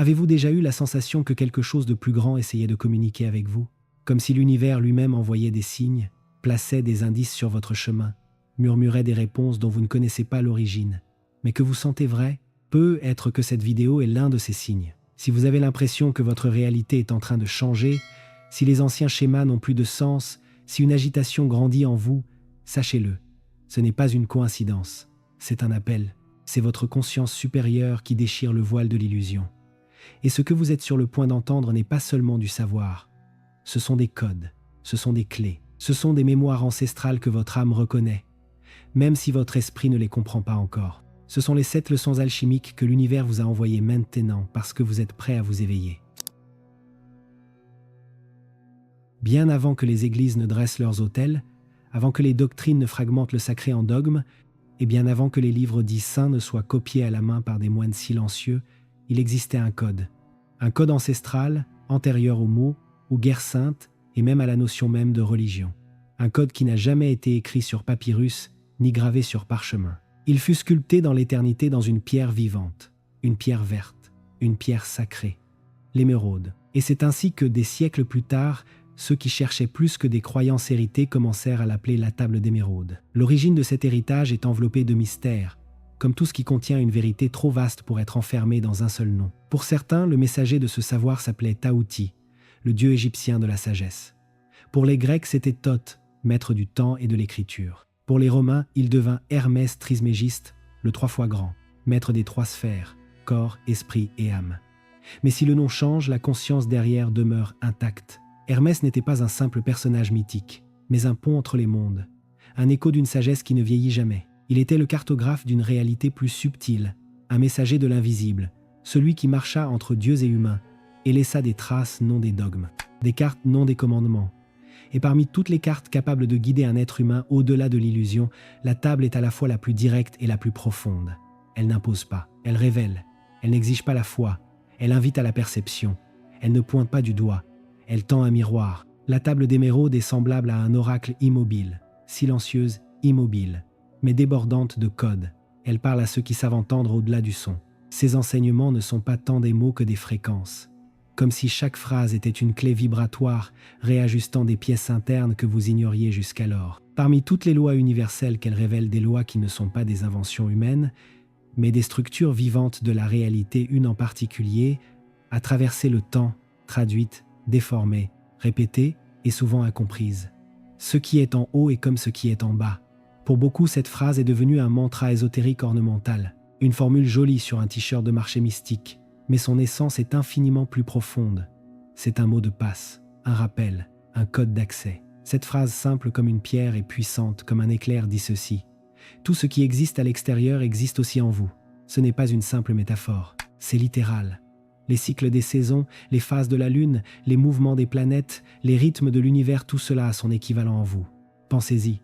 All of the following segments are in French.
Avez-vous déjà eu la sensation que quelque chose de plus grand essayait de communiquer avec vous? Comme si l'univers lui-même envoyait des signes, plaçait des indices sur votre chemin, murmurait des réponses dont vous ne connaissez pas l'origine, mais que vous sentez vraies? Peut être que cette vidéo est l'un de ces signes. Si vous avez l'impression que votre réalité est en train de changer, si les anciens schémas n'ont plus de sens, si une agitation grandit en vous, sachez-le, ce n'est pas une coïncidence, c'est un appel. C'est votre conscience supérieure qui déchire le voile de l'illusion. Et ce que vous êtes sur le point d'entendre n'est pas seulement du savoir. Ce sont des codes, ce sont des clés, ce sont des mémoires ancestrales que votre âme reconnaît, même si votre esprit ne les comprend pas encore. Ce sont les 7 leçons alchimiques que l'univers vous a envoyées maintenant parce que vous êtes prêt à vous éveiller. Bien avant que les églises ne dressent leurs autels, avant que les doctrines ne fragmentent le sacré en dogmes, et bien avant que les livres dits saints ne soient copiés à la main par des moines silencieux, il existait un code ancestral, antérieur aux mots, aux guerres saintes et même à la notion même de religion. Un code qui n'a jamais été écrit sur papyrus ni gravé sur parchemin. Il fut sculpté dans l'éternité dans une pierre vivante, une pierre verte, une pierre sacrée, l'émeraude. Et c'est ainsi que, des siècles plus tard, ceux qui cherchaient plus que des croyances héritées commencèrent à l'appeler la table d'émeraude. L'origine de cet héritage est enveloppée de mystères, comme tout ce qui contient une vérité trop vaste pour être enfermée dans un seul nom. Pour certains, le messager de ce savoir s'appelait Taouti, le dieu égyptien de la sagesse. Pour les Grecs, c'était Thoth, maître du temps et de l'écriture. Pour les Romains, il devint Hermès Trismégiste, le 3 fois grand, maître des 3 sphères, corps, esprit et âme. Mais si le nom change, la conscience derrière demeure intacte. Hermès n'était pas un simple personnage mythique, mais un pont entre les mondes, un écho d'une sagesse qui ne vieillit jamais. Il était le cartographe d'une réalité plus subtile, un messager de l'invisible, celui qui marcha entre dieux et humains, et laissa des traces, non des dogmes, des cartes, non des commandements. Et parmi toutes les cartes capables de guider un être humain au-delà de l'illusion, la table est à la fois la plus directe et la plus profonde. Elle n'impose pas, elle révèle, elle n'exige pas la foi, elle invite à la perception, elle ne pointe pas du doigt, elle tend un miroir. La table d'émeraude est semblable à un oracle immobile, silencieuse, immobile, mais débordante de codes. Elle parle à ceux qui savent entendre au-delà du son. Ses enseignements ne sont pas tant des mots que des fréquences, comme si chaque phrase était une clé vibratoire réajustant des pièces internes que vous ignoriez jusqu'alors. Parmi toutes les lois universelles qu'elle révèle, des lois qui ne sont pas des inventions humaines, mais des structures vivantes de la réalité, une en particulier, a traversé le temps, traduite, déformée, répétée et souvent incomprise. Ce qui est en haut est comme ce qui est en bas. Pour beaucoup, cette phrase est devenue un mantra ésotérique ornemental, une formule jolie sur un t-shirt de marché mystique, mais son essence est infiniment plus profonde. C'est un mot de passe, un rappel, un code d'accès. Cette phrase simple comme une pierre et puissante comme un éclair dit ceci: tout ce qui existe à l'extérieur existe aussi en vous. Ce n'est pas une simple métaphore, c'est littéral. Les cycles des saisons, les phases de la lune, les mouvements des planètes, les rythmes de l'univers, tout cela a son équivalent en vous. Pensez-y.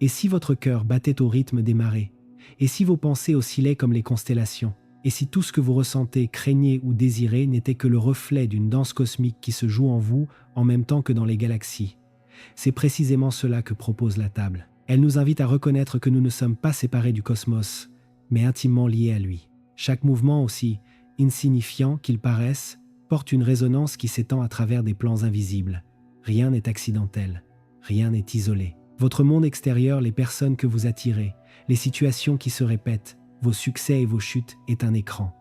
Et si votre cœur battait au rythme des marées? Et si vos pensées oscillaient comme les constellations? Et si tout ce que vous ressentez, craignez ou désirez n'était que le reflet d'une danse cosmique qui se joue en vous en même temps que dans les galaxies? C'est précisément cela que propose la table. Elle nous invite à reconnaître que nous ne sommes pas séparés du cosmos, mais intimement liés à lui. Chaque mouvement, aussi insignifiant qu'il paraisse, porte une résonance qui s'étend à travers des plans invisibles. Rien n'est accidentel, rien n'est isolé. Votre monde extérieur, les personnes que vous attirez, les situations qui se répètent, vos succès et vos chutes est un écran.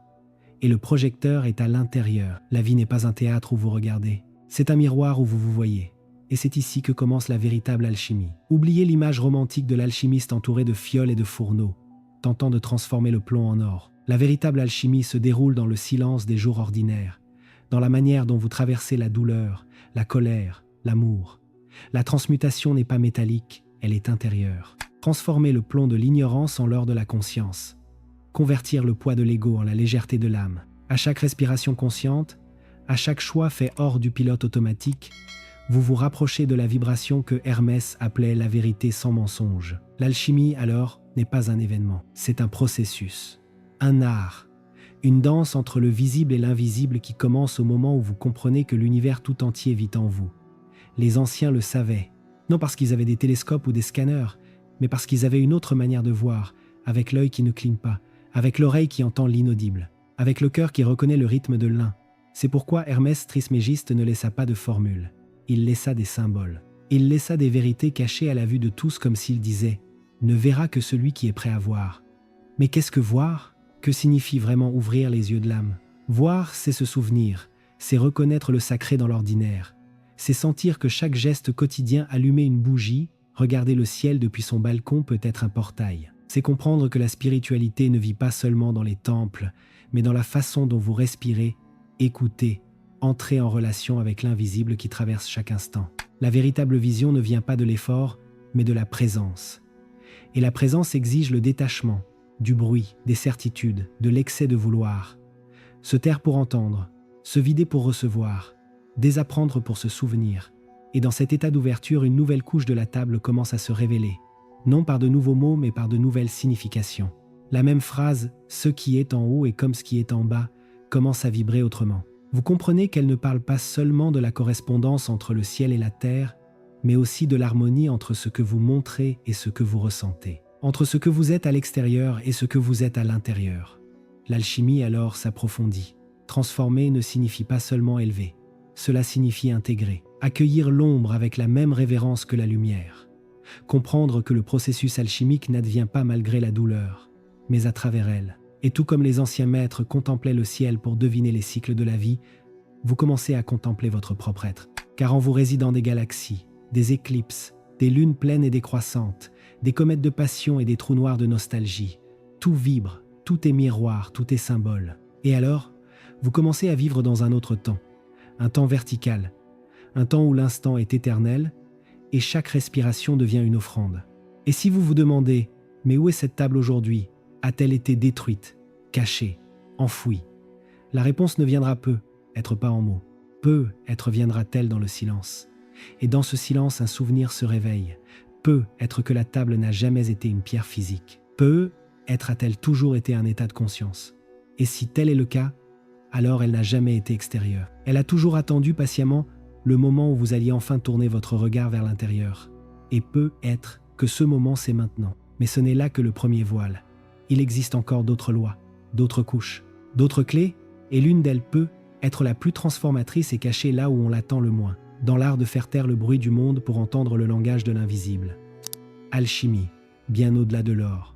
Et le projecteur est à l'intérieur. La vie n'est pas un théâtre où vous regardez, c'est un miroir où vous vous voyez. Et c'est ici que commence la véritable alchimie. Oubliez l'image romantique de l'alchimiste entouré de fioles et de fourneaux, tentant de transformer le plomb en or. La véritable alchimie se déroule dans le silence des jours ordinaires, dans la manière dont vous traversez la douleur, la colère, l'amour. La transmutation n'est pas métallique, elle est intérieure. Transformer le plomb de l'ignorance en l'or de la conscience. Convertir le poids de l'ego en la légèreté de l'âme. À chaque respiration consciente, à chaque choix fait hors du pilote automatique, vous vous rapprochez de la vibration que Hermès appelait la vérité sans mensonge. L'alchimie, alors, n'est pas un événement, c'est un processus. Un art, une danse entre le visible et l'invisible qui commence au moment où vous comprenez que l'univers tout entier vit en vous. Les anciens le savaient, non parce qu'ils avaient des télescopes ou des scanners, mais parce qu'ils avaient une autre manière de voir, avec l'œil qui ne cligne pas, avec l'oreille qui entend l'inaudible. avec le cœur qui reconnaît le rythme de l'un. C'est pourquoi Hermès Trismégiste ne laissa pas de formule, il laissa des symboles. Il laissa des vérités cachées à la vue de tous comme s'il disait « Ne verra que celui qui est prêt à voir ». Mais qu'est-ce que voir? Que signifie vraiment ouvrir les yeux de l'âme? Voir, c'est se souvenir, c'est reconnaître le sacré dans l'ordinaire. C'est sentir que chaque geste quotidien, allumer une bougie, regarder le ciel depuis son balcon peut être un portail. C'est comprendre que la spiritualité ne vit pas seulement dans les temples, mais dans la façon dont vous respirez, écoutez, entrez en relation avec l'invisible qui traverse chaque instant. La véritable vision ne vient pas de l'effort, mais de la présence. Et la présence exige le détachement, du bruit, des certitudes, de l'excès de vouloir. Se taire pour entendre, se vider pour recevoir, désapprendre pour se souvenir. Et dans cet état d'ouverture, une nouvelle couche de la table commence à se révéler, non par de nouveaux mots, mais par de nouvelles significations. La même phrase « ce qui est en haut est comme ce qui est en bas » commence à vibrer autrement. Vous comprenez qu'elle ne parle pas seulement de la correspondance entre le ciel et la terre, mais aussi de l'harmonie entre ce que vous montrez et ce que vous ressentez, entre ce que vous êtes à l'extérieur et ce que vous êtes à l'intérieur. L'alchimie alors s'approfondit. Transformer ne signifie pas seulement élever, cela signifie intégrer, accueillir l'ombre avec la même révérence que la lumière, comprendre que le processus alchimique n'advient pas malgré la douleur, mais à travers elle. Et tout comme les anciens maîtres contemplaient le ciel pour deviner les cycles de la vie, vous commencez à contempler votre propre être. Car en vous résident des galaxies, des éclipses, des lunes pleines et décroissantes, des comètes de passion et des trous noirs de nostalgie. Tout vibre, tout est miroir, tout est symbole. Et alors, vous commencez à vivre dans un autre temps, un temps vertical, un temps où l'instant est éternel et chaque respiration devient une offrande. Et si vous vous demandez « Mais où est cette table aujourd'hui ?» A-t-elle été détruite, cachée, enfouie? La réponse ne viendra peu, être pas en mots. Peu, être viendra-t-elle dans le silence. Et dans ce silence, un souvenir se réveille. Peu, être que la table n'a jamais été une pierre physique. Peu, être a-t-elle toujours été un état de conscience. Et si tel est le cas, alors elle n'a jamais été extérieure. Elle a toujours attendu patiemment le moment où vous alliez enfin tourner votre regard vers l'intérieur. Et peut être que ce moment c'est maintenant. Mais ce n'est là que le premier voile. Il existe encore d'autres lois, d'autres couches, d'autres clés, et l'une d'elles peut être la plus transformatrice et cachée là où on l'attend le moins, dans l'art de faire taire le bruit du monde pour entendre le langage de l'invisible. Alchimie, bien au-delà de l'or.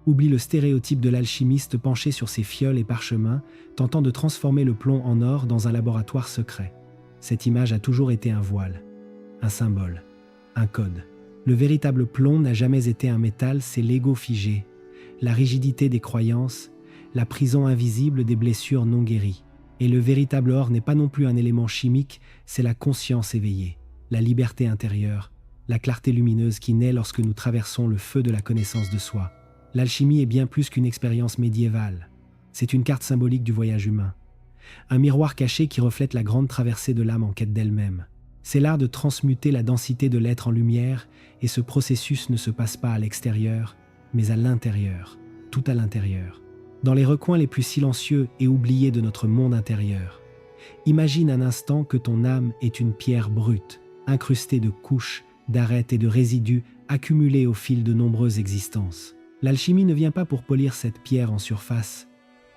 Oublie le stéréotype de l'alchimiste penché sur ses fioles et parchemins, tentant de transformer le plomb en or dans un laboratoire secret. Cette image a toujours été un voile, un symbole, un code. Le véritable plomb n'a jamais été un métal, c'est l'ego figé, la rigidité des croyances, la prison invisible des blessures non guéries. Et le véritable or n'est pas non plus un élément chimique, c'est la conscience éveillée, la liberté intérieure, la clarté lumineuse qui naît lorsque nous traversons le feu de la connaissance de soi. L'alchimie est bien plus qu'une expérience médiévale. C'est une carte symbolique du voyage humain. Un miroir caché qui reflète la grande traversée de l'âme en quête d'elle-même. C'est l'art de transmuter la densité de l'être en lumière, et ce processus ne se passe pas à l'extérieur, mais à l'intérieur, tout à l'intérieur, dans les recoins les plus silencieux et oubliés de notre monde intérieur. Imagine un instant que ton âme est une pierre brute, incrustée de couches, d'arêtes et de résidus accumulés au fil de nombreuses existences. L'alchimie ne vient pas pour polir cette pierre en surface,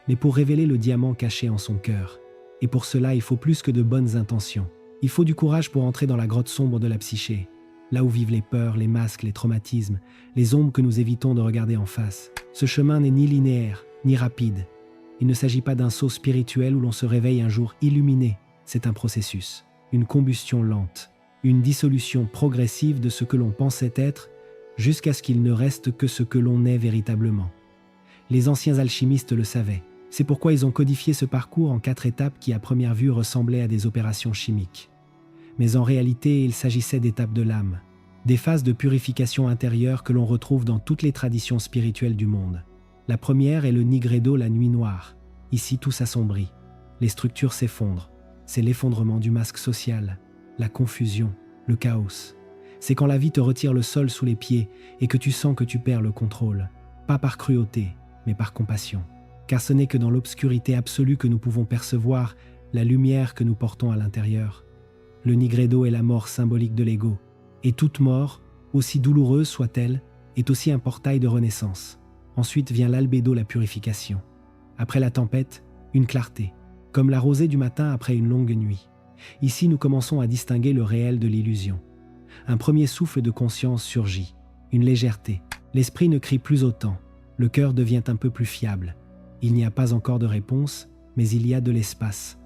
mais pour révéler le diamant caché en son cœur. Et pour cela, il faut plus que de bonnes intentions. Il faut du courage pour entrer dans la grotte sombre de la psyché, là où vivent les peurs, les masques, les traumatismes, les ombres que nous évitons de regarder en face. Ce chemin n'est ni linéaire, ni rapide. Il ne s'agit pas d'un saut spirituel où l'on se réveille un jour illuminé. C'est un processus, une combustion lente, une dissolution progressive de ce que l'on pensait être, jusqu'à ce qu'il ne reste que ce que l'on est véritablement. Les anciens alchimistes le savaient. C'est pourquoi ils ont codifié ce parcours en 4 étapes qui à première vue ressemblaient à des opérations chimiques. Mais en réalité, il s'agissait d'étapes de l'âme, des phases de purification intérieure que l'on retrouve dans toutes les traditions spirituelles du monde. La première est le nigredo, la nuit noire. Ici, tout s'assombrit. Les structures s'effondrent. C'est l'effondrement du masque social, la confusion, le chaos. C'est quand la vie te retire le sol sous les pieds et que tu sens que tu perds le contrôle. Pas par cruauté, mais par compassion. Car ce n'est que dans l'obscurité absolue que nous pouvons percevoir la lumière que nous portons à l'intérieur. Le nigredo est la mort symbolique de l'ego. Et toute mort, aussi douloureuse soit-elle, est aussi un portail de renaissance. Ensuite vient l'albédo, la purification. Après la tempête, une clarté, comme la rosée du matin après une longue nuit. Ici, nous commençons à distinguer le réel de l'illusion. Un premier souffle de conscience surgit, une légèreté. L'esprit ne crie plus autant, le cœur devient un peu plus fiable. Il n'y a pas encore de réponse, mais il y a de l'espace.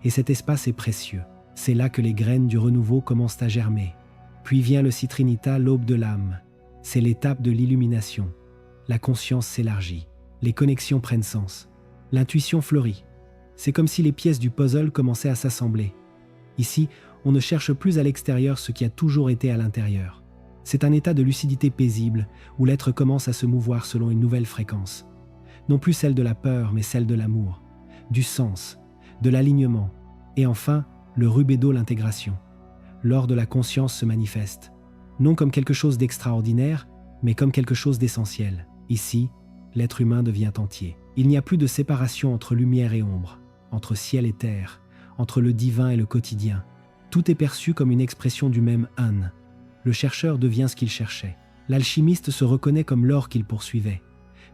Et cet espace est précieux. C'est là que les graines du renouveau commencent à germer. Puis vient le citrinita, l'aube de l'âme. C'est l'étape de l'illumination. La conscience s'élargit. Les connexions prennent sens. L'intuition fleurit. C'est comme si les pièces du puzzle commençaient à s'assembler. Ici, on ne cherche plus à l'extérieur ce qui a toujours été à l'intérieur. C'est un état de lucidité paisible où l'être commence à se mouvoir selon une nouvelle fréquence. Non plus celle de la peur, mais celle de l'amour, du sens, de l'alignement, et enfin, le rubédo, l'intégration. L'or de la conscience se manifeste, non comme quelque chose d'extraordinaire, mais comme quelque chose d'essentiel. Ici, l'être humain devient entier. Il n'y a plus de séparation entre lumière et ombre, entre ciel et terre, entre le divin et le quotidien. Tout est perçu comme une expression du même Un. Le chercheur devient ce qu'il cherchait. L'alchimiste se reconnaît comme l'or qu'il poursuivait.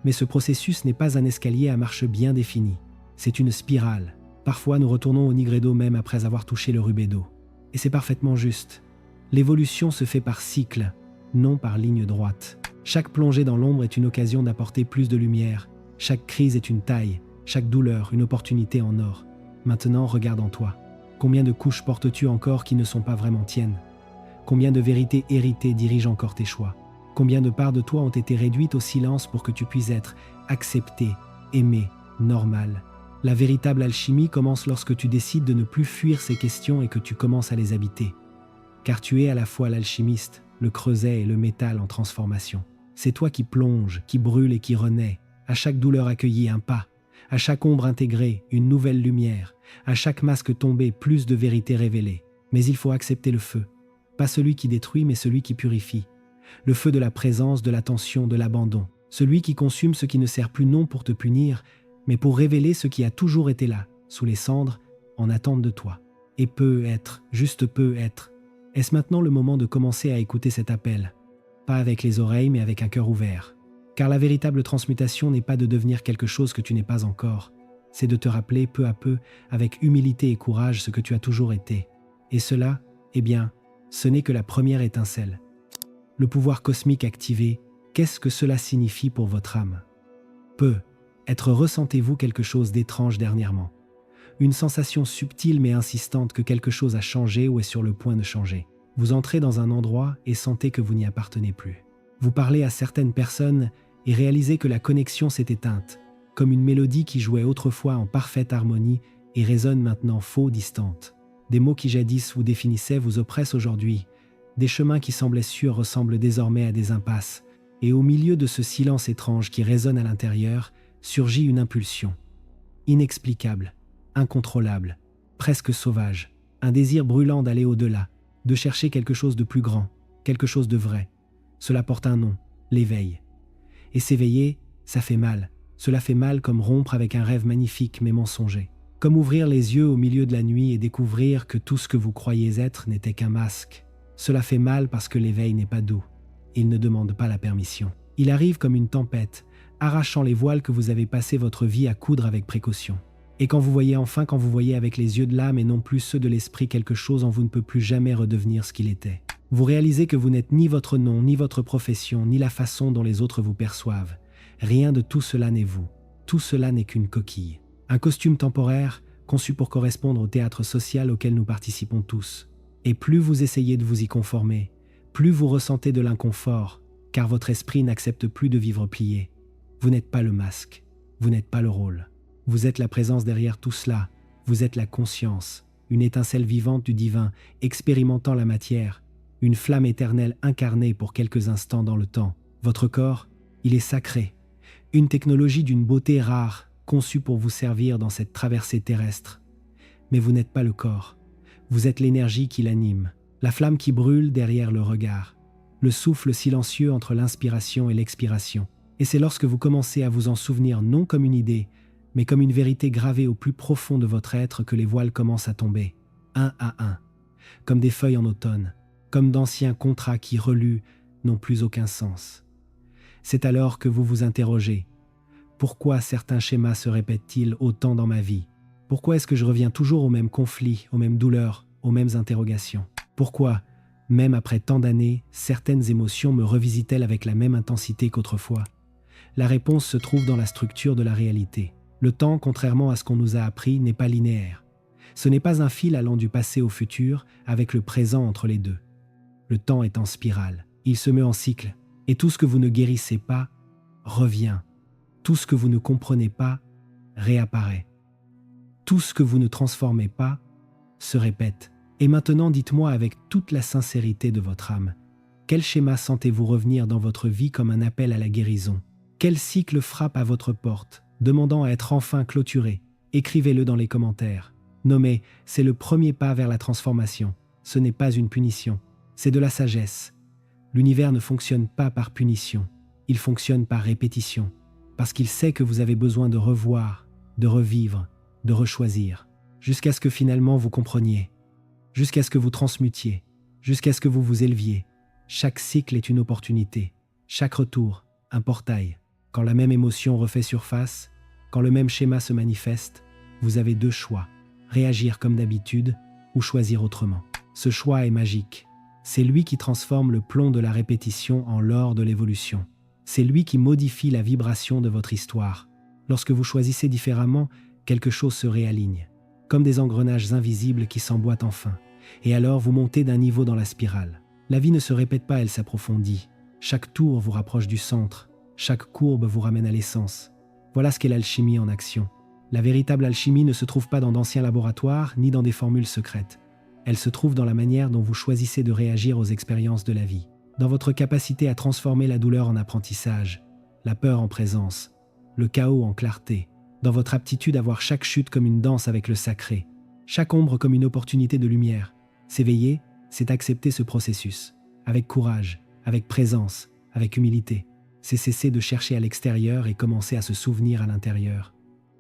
Mais ce processus n'est pas un escalier à marche bien définie. C'est une spirale. Parfois, nous retournons au nigredo même après avoir touché le rubédo. Et c'est parfaitement juste. L'évolution se fait par cycle, non par ligne droite. Chaque plongée dans l'ombre est une occasion d'apporter plus de lumière. Chaque crise est une taille, chaque douleur une opportunité en or. Maintenant, regarde en toi. Combien de couches portes-tu encore qui ne sont pas vraiment tiennes? Combien de vérités héritées dirigent encore tes choix? Combien de parts de toi ont été réduites au silence pour que tu puisses être accepté, aimé, normal? La véritable alchimie commence lorsque tu décides de ne plus fuir ces questions et que tu commences à les habiter. Car tu es à la fois l'alchimiste, le creuset et le métal en transformation. C'est toi qui plonge, qui brûle et qui renaît. À chaque douleur accueillie, un pas. À chaque ombre intégrée, une nouvelle lumière. À chaque masque tombé, plus de vérité révélée. Mais il faut accepter le feu. Pas celui qui détruit, mais celui qui purifie. Le feu de la présence, de l'attention, de l'abandon. Celui qui consume ce qui ne sert plus non pour te punir, mais pour révéler ce qui a toujours été là, sous les cendres, en attente de toi. Et peut être, juste peut être. Est-ce maintenant le moment de commencer à écouter cet appel? Pas avec les oreilles, mais avec un cœur ouvert. Car la véritable transmutation n'est pas de devenir quelque chose que tu n'es pas encore. C'est de te rappeler peu à peu, avec humilité et courage, ce que tu as toujours été. Et cela, eh bien, ce n'est que la première étincelle. Le pouvoir cosmique activé, qu'est-ce que cela signifie pour votre âme? Ressentez-vous quelque chose d'étrange dernièrement? Une sensation subtile mais insistante que quelque chose a changé ou est sur le point de changer. Vous entrez dans un endroit et sentez que vous n'y appartenez plus. Vous parlez à certaines personnes et réalisez que la connexion s'est éteinte, comme une mélodie qui jouait autrefois en parfaite harmonie et résonne maintenant faux, distante. Des mots qui jadis vous définissaient vous oppressent aujourd'hui. Des chemins qui semblaient sûrs ressemblent désormais à des impasses. Et au milieu de ce silence étrange qui résonne à l'intérieur, surgit une impulsion. Inexplicable, incontrôlable, presque sauvage. Un désir brûlant d'aller au-delà, de chercher quelque chose de plus grand, quelque chose de vrai. Cela porte un nom, l'éveil. Et s'éveiller, ça fait mal. Cela fait mal comme rompre avec un rêve magnifique mais mensonger. Comme ouvrir les yeux au milieu de la nuit et découvrir que tout ce que vous croyez être n'était qu'un masque. Cela fait mal parce que l'éveil n'est pas doux. Il ne demande pas la permission. Il arrive comme une tempête, arrachant les voiles que vous avez passé votre vie à coudre avec précaution. Et quand vous voyez avec les yeux de l'âme et non plus ceux de l'esprit quelque chose en vous ne peut plus jamais redevenir ce qu'il était. Vous réalisez que vous n'êtes ni votre nom, ni votre profession, ni la façon dont les autres vous perçoivent. Rien de tout cela n'est vous. Tout cela n'est qu'une coquille. Un costume temporaire, conçu pour correspondre au théâtre social auquel nous participons tous. Et plus vous essayez de vous y conformer, plus vous ressentez de l'inconfort, car votre esprit n'accepte plus de vivre plié. Vous n'êtes pas le masque, vous n'êtes pas le rôle. Vous êtes la présence derrière tout cela, vous êtes la conscience, une étincelle vivante du divin, expérimentant la matière, une flamme éternelle incarnée pour quelques instants dans le temps. Votre corps, il est sacré, une technologie d'une beauté rare, conçue pour vous servir dans cette traversée terrestre. Mais vous n'êtes pas le corps, vous êtes l'énergie qui l'anime, la flamme qui brûle derrière le regard, le souffle silencieux entre l'inspiration et l'expiration. Et c'est lorsque vous commencez à vous en souvenir non comme une idée, mais comme une vérité gravée au plus profond de votre être que les voiles commencent à tomber, un à un, comme des feuilles en automne, comme d'anciens contrats qui, relus, n'ont plus aucun sens. C'est alors que vous vous interrogez. Pourquoi certains schémas se répètent-ils autant dans ma vie? Pourquoi est-ce que je reviens toujours aux mêmes conflits, aux mêmes douleurs, aux mêmes interrogations? Pourquoi, même après tant d'années, certaines émotions me revisitent-elles avec la même intensité qu'autrefois? La réponse se trouve dans la structure de la réalité. Le temps, contrairement à ce qu'on nous a appris, n'est pas linéaire. Ce n'est pas un fil allant du passé au futur, avec le présent entre les deux. Le temps est en spirale, il se met en cycle, et tout ce que vous ne guérissez pas revient. Tout ce que vous ne comprenez pas réapparaît. Tout ce que vous ne transformez pas se répète. Et maintenant, dites-moi avec toute la sincérité de votre âme, quel schéma sentez-vous revenir dans votre vie comme un appel à la guérison? Quel cycle frappe à votre porte, demandant à être enfin clôturé? Écrivez-le dans les commentaires. Nommez, c'est le premier pas vers la transformation. Ce n'est pas une punition, c'est de la sagesse. L'univers ne fonctionne pas par punition, il fonctionne par répétition, parce qu'il sait que vous avez besoin de revoir, de revivre, de rechoisir, jusqu'à ce que finalement vous compreniez, jusqu'à ce que vous transmutiez, jusqu'à ce que vous vous éleviez. Chaque cycle est une opportunité, chaque retour, un portail. Quand la même émotion refait surface, quand le même schéma se manifeste, vous avez deux choix, réagir comme d'habitude ou choisir autrement. Ce choix est magique. C'est lui qui transforme le plomb de la répétition en l'or de l'évolution. C'est lui qui modifie la vibration de votre histoire. Lorsque vous choisissez différemment, quelque chose se réaligne, comme des engrenages invisibles qui s'emboîtent enfin. Et alors vous montez d'un niveau dans la spirale. La vie ne se répète pas, elle s'approfondit. Chaque tour vous rapproche du centre. Chaque courbe vous ramène à l'essence. Voilà ce qu'est l'alchimie en action. La véritable alchimie ne se trouve pas dans d'anciens laboratoires ni dans des formules secrètes. Elle se trouve dans la manière dont vous choisissez de réagir aux expériences de la vie, dans votre capacité à transformer la douleur en apprentissage, la peur en présence, le chaos en clarté, dans votre aptitude à voir chaque chute comme une danse avec le sacré, chaque ombre comme une opportunité de lumière. S'éveiller, c'est accepter ce processus, avec courage, avec présence, avec humilité. C'est cesser de chercher à l'extérieur et commencer à se souvenir à l'intérieur.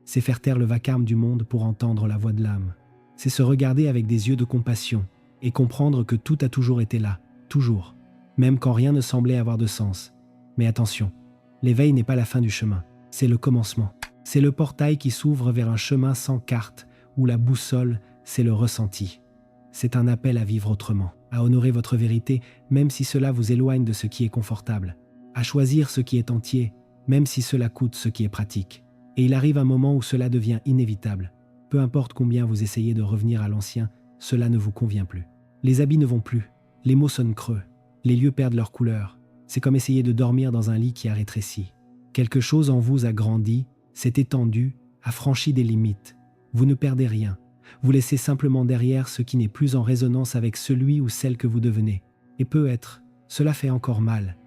C'est faire taire le vacarme du monde pour entendre la voix de l'âme. C'est se regarder avec des yeux de compassion et comprendre que tout a toujours été là, toujours, même quand rien ne semblait avoir de sens. Mais attention, l'éveil n'est pas la fin du chemin, c'est le commencement. C'est le portail qui s'ouvre vers un chemin sans carte, où la boussole, c'est le ressenti. C'est un appel à vivre autrement, à honorer votre vérité, même si cela vous éloigne de ce qui est confortable, à choisir ce qui est entier, même si cela coûte ce qui est pratique. Et il arrive un moment où cela devient inévitable. Peu importe combien vous essayez de revenir à l'ancien, cela ne vous convient plus. Les habits ne vont plus, les mots sonnent creux, les lieux perdent leur couleur. C'est comme essayer de dormir dans un lit qui a rétréci. Quelque chose en vous a grandi, s'est étendu, a franchi des limites. Vous ne perdez rien. Vous laissez simplement derrière ce qui n'est plus en résonance avec celui ou celle que vous devenez. Et peut-être, cela fait encore mal.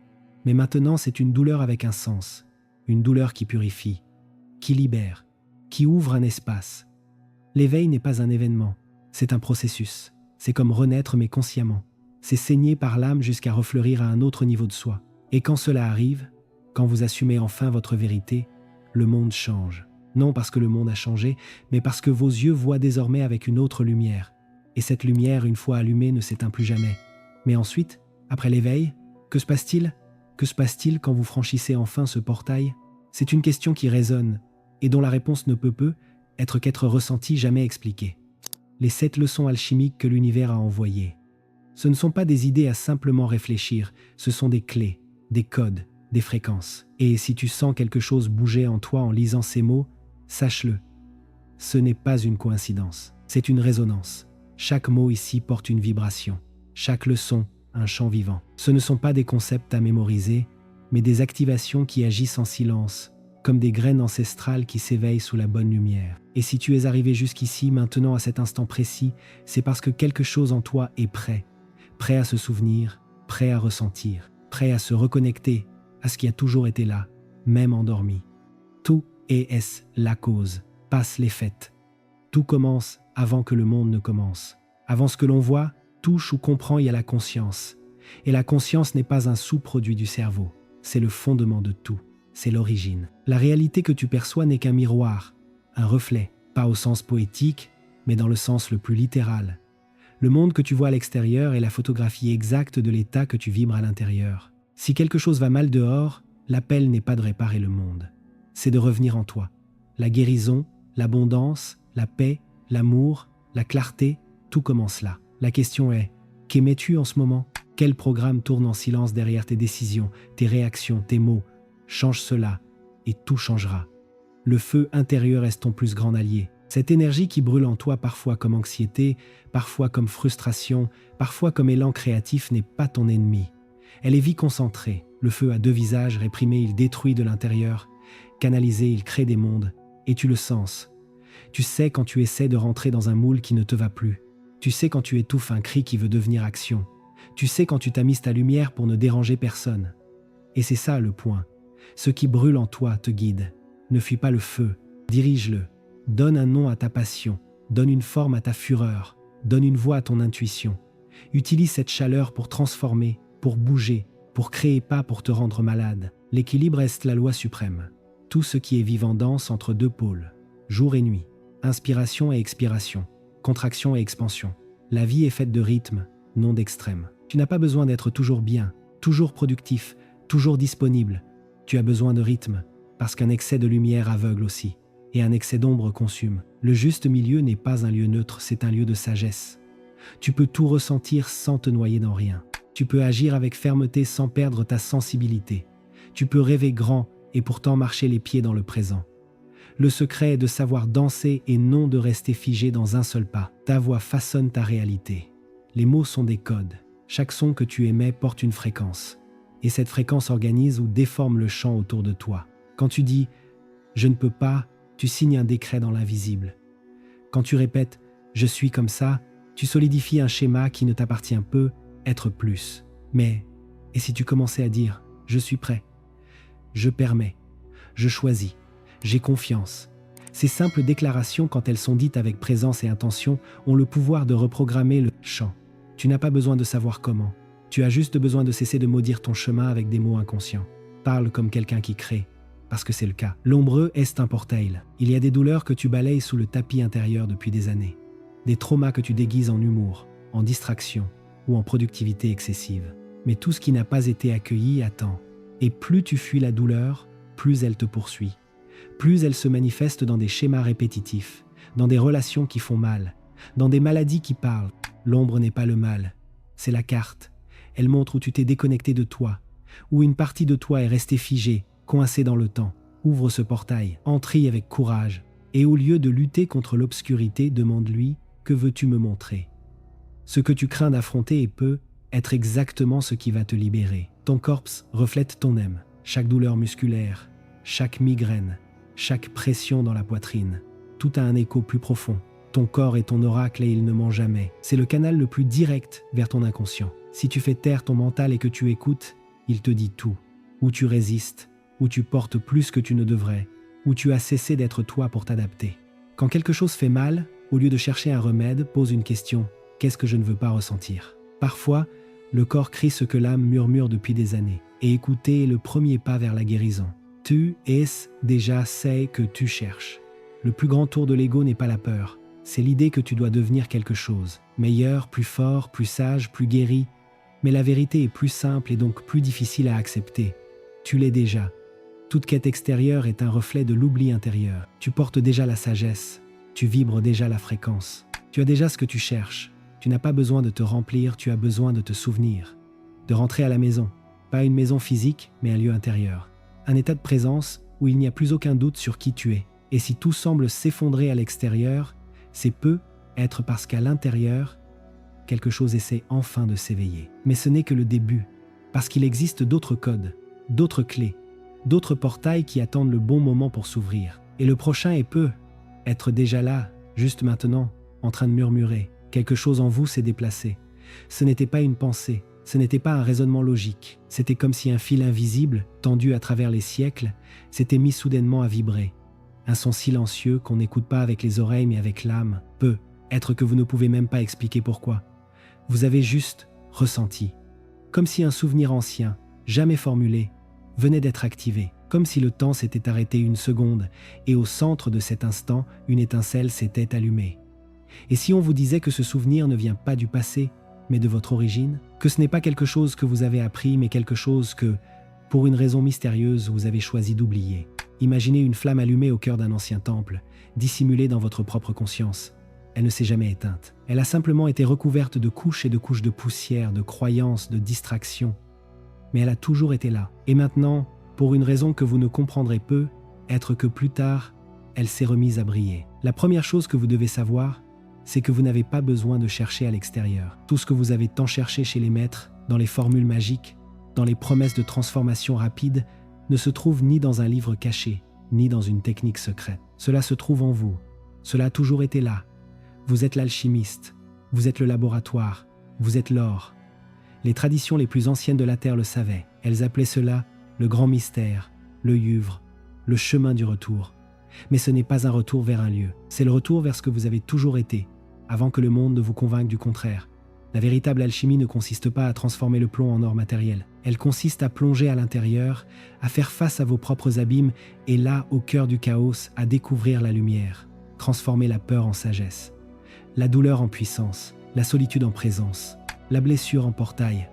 Mais maintenant, c'est une douleur avec un sens. Une douleur qui purifie, qui libère, qui ouvre un espace. L'éveil n'est pas un événement, c'est un processus. C'est comme renaître mais consciemment. C'est saigner par l'âme jusqu'à refleurir à un autre niveau de soi. Et quand cela arrive, quand vous assumez enfin votre vérité, le monde change. Non parce que le monde a changé, mais parce que vos yeux voient désormais avec une autre lumière. Et cette lumière, une fois allumée, ne s'éteint plus jamais. Mais ensuite, après l'éveil, que se passe-t-il ? Que se passe-t-il quand vous franchissez enfin ce portail ? C'est une question qui résonne, et dont la réponse ne peut être ressentie, jamais expliquée. Les 7 leçons alchimiques que l'univers a envoyées. Ce ne sont pas des idées à simplement réfléchir, ce sont des clés, des codes, des fréquences. Et si tu sens quelque chose bouger en toi en lisant ces mots, sache-le. Ce n'est pas une coïncidence, c'est une résonance. Chaque mot ici porte une vibration, chaque leçon, un chant vivant. Ce ne sont pas des concepts à mémoriser, mais des activations qui agissent en silence, comme des graines ancestrales qui s'éveillent sous la bonne lumière. Et si tu es arrivé jusqu'ici, maintenant à cet instant précis, c'est parce que quelque chose en toi est prêt à se souvenir, prêt à ressentir, prêt à se reconnecter à ce qui a toujours été là, même endormi. Tout est la cause, passe les fêtes. Tout commence avant que le monde ne commence. Avant ce que l'on voit, touche ou comprend, il y a la conscience. Et la conscience n'est pas un sous-produit du cerveau, c'est le fondement de tout, c'est l'origine. La réalité que tu perçois n'est qu'un miroir, un reflet, pas au sens poétique, mais dans le sens le plus littéral. Le monde que tu vois à l'extérieur est la photographie exacte de l'état que tu vibres à l'intérieur. Si quelque chose va mal dehors, l'appel n'est pas de réparer le monde, c'est de revenir en toi. La guérison, l'abondance, la paix, l'amour, la clarté, tout commence là. La question est, qu'aimais-tu en ce moment? Quel programme tourne en silence derrière tes décisions, tes réactions, tes mots? Change cela et tout changera. Le feu intérieur est ton plus grand allié. Cette énergie qui brûle en toi parfois comme anxiété, parfois comme frustration, parfois comme élan créatif n'est pas ton ennemi. Elle est vie concentrée. Le feu a deux visages, réprimé il détruit de l'intérieur, canalisé il crée des mondes, et tu le sens. Tu sais quand tu essaies de rentrer dans un moule qui ne te va plus. Tu sais quand tu étouffes un cri qui veut devenir action. Tu sais quand tu tamises ta lumière pour ne déranger personne. Et c'est ça le point. Ce qui brûle en toi te guide. Ne fuis pas le feu, dirige-le. Donne un nom à ta passion, donne une forme à ta fureur, donne une voix à ton intuition. Utilise cette chaleur pour transformer, pour bouger, pour créer, pas pour te rendre malade. L'équilibre est la loi suprême. Tout ce qui est vivant danse entre deux pôles, jour et nuit, inspiration et expiration, contraction et expansion. La vie est faite de rythme, non d'extrême. Tu n'as pas besoin d'être toujours bien, toujours productif, toujours disponible. Tu as besoin de rythme, parce qu'un excès de lumière aveugle aussi, et un excès d'ombre consume. Le juste milieu n'est pas un lieu neutre, c'est un lieu de sagesse. Tu peux tout ressentir sans te noyer dans rien. Tu peux agir avec fermeté sans perdre ta sensibilité. Tu peux rêver grand et pourtant marcher les pieds dans le présent. Le secret est de savoir danser et non de rester figé dans un seul pas. Ta voix façonne ta réalité. Les mots sont des codes. Chaque son que tu émets porte une fréquence. Et cette fréquence organise ou déforme le champ autour de toi. Quand tu dis « je ne peux pas », tu signes un décret dans l'invisible. Quand tu répètes « je suis comme ça », tu solidifies un schéma qui ne t'appartient peu, être plus. Mais, et si tu commençais à dire « je suis prêt », « je permets », « je choisis », « j'ai confiance ». Ces simples déclarations, quand elles sont dites avec présence et intention, ont le pouvoir de reprogrammer le champ. Tu n'as pas besoin de savoir comment. Tu as juste besoin de cesser de maudire ton chemin avec des mots inconscients. Parle comme quelqu'un qui crée, parce que c'est le cas. L'ombreux est un portail. Il y a des douleurs que tu balayes sous le tapis intérieur depuis des années. Des traumas que tu déguises en humour, en distraction ou en productivité excessive. Mais tout ce qui n'a pas été accueilli attend. Et plus tu fuis la douleur, plus elle te poursuit. Plus elle se manifeste dans des schémas répétitifs, dans des relations qui font mal, dans des maladies qui parlent. L'ombre n'est pas le mal, c'est la carte. Elle montre où tu t'es déconnecté de toi, où une partie de toi est restée figée, coincée dans le temps. Ouvre ce portail, entre-y avec courage, et au lieu de lutter contre l'obscurité, demande-lui « Que veux-tu me montrer ?» Ce que tu crains d'affronter peut être exactement ce qui va te libérer. Ton corps reflète ton âme, chaque douleur musculaire, chaque migraine, chaque pression dans la poitrine. Tout a un écho plus profond. Ton corps est ton oracle et il ne ment jamais. C'est le canal le plus direct vers ton inconscient. Si tu fais taire ton mental et que tu écoutes, il te dit tout. Où tu résistes, où tu portes plus que tu ne devrais, où tu as cessé d'être toi pour t'adapter. Quand quelque chose fait mal, au lieu de chercher un remède, pose une question. Qu'est-ce que je ne veux pas ressentir? Parfois, le corps crie ce que l'âme murmure depuis des années. Et écouter est le premier pas vers la guérison. Tu es déjà sais que tu cherches. Le plus grand tour de l'ego n'est pas la peur. C'est l'idée que tu dois devenir quelque chose. Meilleur, plus fort, plus sage, plus guéri. Mais la vérité est plus simple et donc plus difficile à accepter. Tu l'es déjà. Toute quête extérieure est un reflet de l'oubli intérieur. Tu portes déjà la sagesse. Tu vibres déjà la fréquence. Tu as déjà ce que tu cherches. Tu n'as pas besoin de te remplir, tu as besoin de te souvenir. De rentrer à la maison. Pas une maison physique, mais un lieu intérieur. Un état de présence où il n'y a plus aucun doute sur qui tu es. Et si tout semble s'effondrer à l'extérieur, c'est peut-être parce qu'à l'intérieur, quelque chose essaie enfin de s'éveiller. Mais ce n'est que le début, parce qu'il existe d'autres codes, d'autres clés, d'autres portails qui attendent le bon moment pour s'ouvrir. Et le prochain est peut-être déjà là, juste maintenant, en train de murmurer. Quelque chose en vous s'est déplacé. Ce n'était pas une pensée. Ce n'était pas un raisonnement logique, c'était comme si un fil invisible, tendu à travers les siècles, s'était mis soudainement à vibrer. Un son silencieux qu'on n'écoute pas avec les oreilles mais avec l'âme. Peut-être que vous ne pouvez même pas expliquer pourquoi. Vous avez juste ressenti. Comme si un souvenir ancien, jamais formulé, venait d'être activé. Comme si le temps s'était arrêté une seconde et au centre de cet instant, une étincelle s'était allumée. Et si on vous disait que ce souvenir ne vient pas du passé, mais de votre origine, que ce n'est pas quelque chose que vous avez appris, mais quelque chose que, pour une raison mystérieuse, vous avez choisi d'oublier. Imaginez une flamme allumée au cœur d'un ancien temple, dissimulée dans votre propre conscience. Elle ne s'est jamais éteinte. Elle a simplement été recouverte de couches et de couches de poussière, de croyances, de distractions. Mais elle a toujours été là. Et maintenant, pour une raison que vous ne comprendrez peu, être que plus tard, elle s'est remise à briller. La première chose que vous devez savoir, c'est que vous n'avez pas besoin de chercher à l'extérieur. Tout ce que vous avez tant cherché chez les maîtres, dans les formules magiques, dans les promesses de transformation rapide, ne se trouve ni dans un livre caché, ni dans une technique secrète. Cela se trouve en vous. Cela a toujours été là. Vous êtes l'alchimiste, vous êtes le laboratoire, vous êtes l'or. Les traditions les plus anciennes de la Terre le savaient. Elles appelaient cela le grand mystère, le yuvre, le chemin du retour. Mais ce n'est pas un retour vers un lieu, c'est le retour vers ce que vous avez toujours été, avant que le monde ne vous convainque du contraire. La véritable alchimie ne consiste pas à transformer le plomb en or matériel. Elle consiste à plonger à l'intérieur, à faire face à vos propres abîmes et là, au cœur du chaos, à découvrir la lumière, transformer la peur en sagesse, la douleur en puissance, la solitude en présence, la blessure en portail.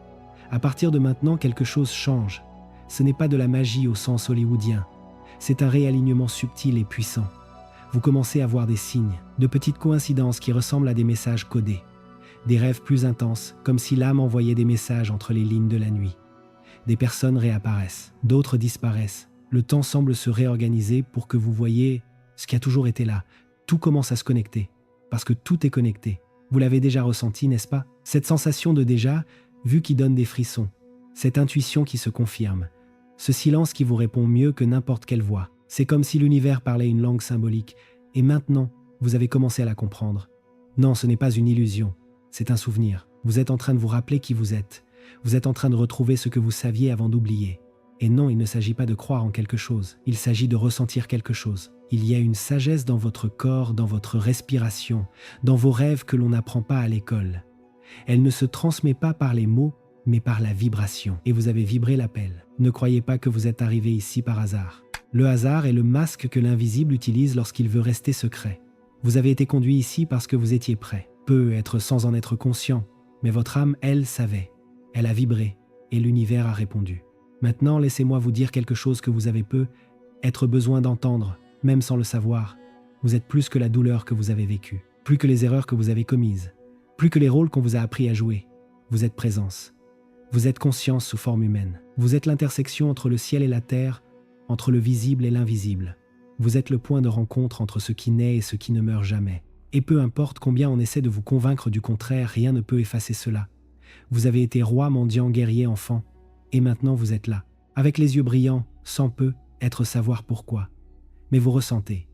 À partir de maintenant, quelque chose change. Ce n'est pas de la magie au sens hollywoodien. C'est un réalignement subtil et puissant. Vous commencez à voir des signes, de petites coïncidences qui ressemblent à des messages codés. Des rêves plus intenses, comme si l'âme envoyait des messages entre les lignes de la nuit. Des personnes réapparaissent, d'autres disparaissent. Le temps semble se réorganiser pour que vous voyiez ce qui a toujours été là. Tout commence à se connecter, parce que tout est connecté. Vous l'avez déjà ressenti, n'est-ce pas? Cette sensation de déjà vu qui donne des frissons, cette intuition qui se confirme, ce silence qui vous répond mieux que n'importe quelle voix. C'est comme si l'univers parlait une langue symbolique, et maintenant, vous avez commencé à la comprendre. Non, ce n'est pas une illusion. C'est un souvenir. Vous êtes en train de vous rappeler qui vous êtes. Vous êtes en train de retrouver ce que vous saviez avant d'oublier. Et non, il ne s'agit pas de croire en quelque chose. Il s'agit de ressentir quelque chose. Il y a une sagesse dans votre corps, dans votre respiration, dans vos rêves que l'on n'apprend pas à l'école. Elle ne se transmet pas par les mots, mais par la vibration. Et vous avez vibré l'appel. Ne croyez pas que vous êtes arrivé ici par hasard. Le hasard est le masque que l'invisible utilise lorsqu'il veut rester secret. Vous avez été conduit ici parce que vous étiez prêt. Peut être sans en être conscient, mais votre âme, elle, savait. Elle a vibré, et l'univers a répondu. Maintenant, laissez-moi vous dire quelque chose que vous avez peu être besoin d'entendre, même sans le savoir. Vous êtes plus que la douleur que vous avez vécue, plus que les erreurs que vous avez commises, plus que les rôles qu'on vous a appris à jouer. Vous êtes présence. Vous êtes conscience sous forme humaine. Vous êtes l'intersection entre le ciel et la terre, entre le visible et l'invisible. Vous êtes le point de rencontre entre ce qui naît et ce qui ne meurt jamais. Et peu importe combien on essaie de vous convaincre du contraire, rien ne peut effacer cela. Vous avez été roi, mendiant, guerrier, enfant, et maintenant vous êtes là, avec les yeux brillants, sans peu, être savoir pourquoi. Mais vous ressentez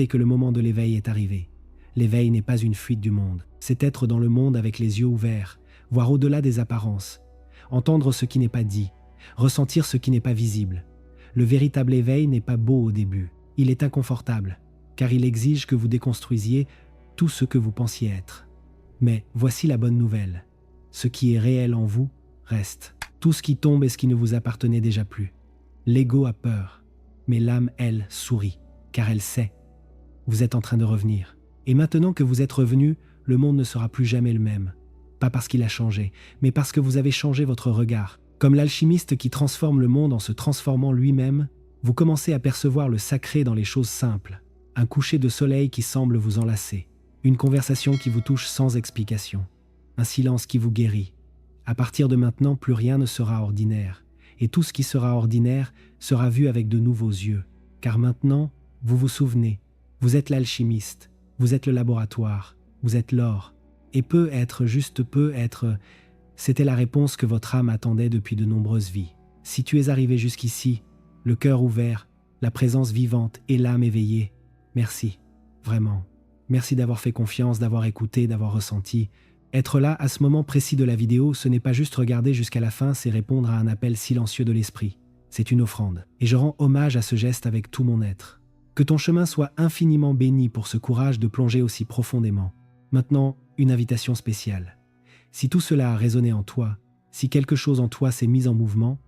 que le moment de l'éveil est arrivé. L'éveil n'est pas une fuite du monde, c'est être dans le monde avec les yeux ouverts, voir au-delà des apparences, entendre ce qui n'est pas dit, ressentir ce qui n'est pas visible. Le véritable éveil n'est pas beau au début, il est inconfortable, car il exige que vous déconstruisiez tout ce que vous pensiez être. Mais voici la bonne nouvelle. Ce qui est réel en vous reste. Tout ce qui tombe est ce qui ne vous appartenait déjà plus. L'ego a peur, mais l'âme, elle, sourit, car elle sait. Vous êtes en train de revenir. Et maintenant que vous êtes revenu, le monde ne sera plus jamais le même. Pas parce qu'il a changé, mais parce que vous avez changé votre regard. Comme l'alchimiste qui transforme le monde en se transformant lui-même, vous commencez à percevoir le sacré dans les choses simples. Un coucher de soleil qui semble vous enlacer. Une conversation qui vous touche sans explication. Un silence qui vous guérit. À partir de maintenant, plus rien ne sera ordinaire. Et tout ce qui sera ordinaire sera vu avec de nouveaux yeux. Car maintenant, vous vous souvenez, vous êtes l'alchimiste, vous êtes le laboratoire, vous êtes l'or. Et peut être, juste peut être, c'était la réponse que votre âme attendait depuis de nombreuses vies. Si tu es arrivé jusqu'ici, le cœur ouvert, la présence vivante et l'âme éveillée, merci, vraiment. Merci d'avoir fait confiance, d'avoir écouté, d'avoir ressenti. Être là, à ce moment précis de la vidéo, ce n'est pas juste regarder jusqu'à la fin, c'est répondre à un appel silencieux de l'esprit. C'est une offrande. Et je rends hommage à ce geste avec tout mon être. Que ton chemin soit infiniment béni pour ce courage de plonger aussi profondément. Maintenant, une invitation spéciale. Si tout cela a résonné en toi, si quelque chose en toi s'est mis en mouvement,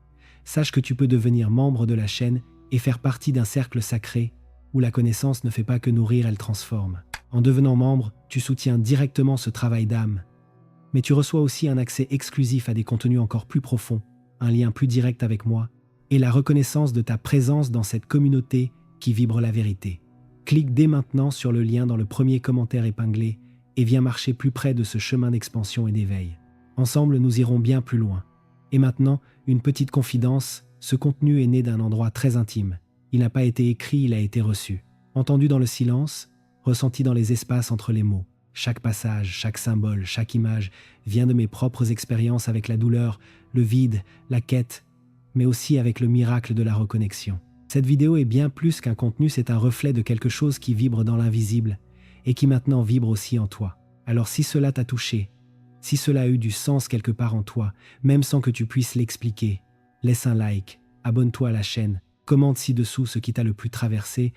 sache que tu peux devenir membre de la chaîne et faire partie d'un cercle sacré où la connaissance ne fait pas que nourrir, elle transforme. En devenant membre, tu soutiens directement ce travail d'âme. Mais tu reçois aussi un accès exclusif à des contenus encore plus profonds, un lien plus direct avec moi et la reconnaissance de ta présence dans cette communauté qui vibre la vérité. Clique dès maintenant sur le lien dans le premier commentaire épinglé et viens marcher plus près de ce chemin d'expansion et d'éveil. Ensemble, nous irons bien plus loin. Et maintenant, une petite confidence, ce contenu est né d'un endroit très intime. Il n'a pas été écrit, il a été reçu. Entendu dans le silence, ressenti dans les espaces entre les mots. Chaque passage, chaque symbole, chaque image vient de mes propres expériences avec la douleur, le vide, la quête, mais aussi avec le miracle de la reconnexion. Cette vidéo est bien plus qu'un contenu, c'est un reflet de quelque chose qui vibre dans l'invisible et qui maintenant vibre aussi en toi. Alors si cela t'a touché, si cela a eu du sens quelque part en toi, même sans que tu puisses l'expliquer, laisse un like, abonne-toi à la chaîne, commente ci-dessous ce qui t'a le plus traversé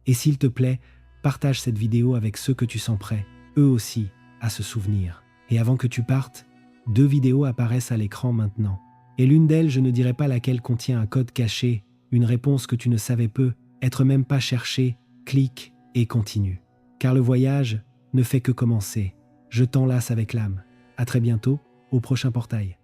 et s'il te plaît, partage cette vidéo avec ceux que tu sens prêts, eux aussi, à se souvenir. Et avant que tu partes, 2 vidéos apparaissent à l'écran maintenant. Et l'une d'elles, je ne dirai pas laquelle, contient un code caché, une réponse que tu ne savais peu, être même pas cherchée, clique et continue. Car le voyage ne fait que commencer. Je t'enlace avec l'âme. À très bientôt, au prochain portail.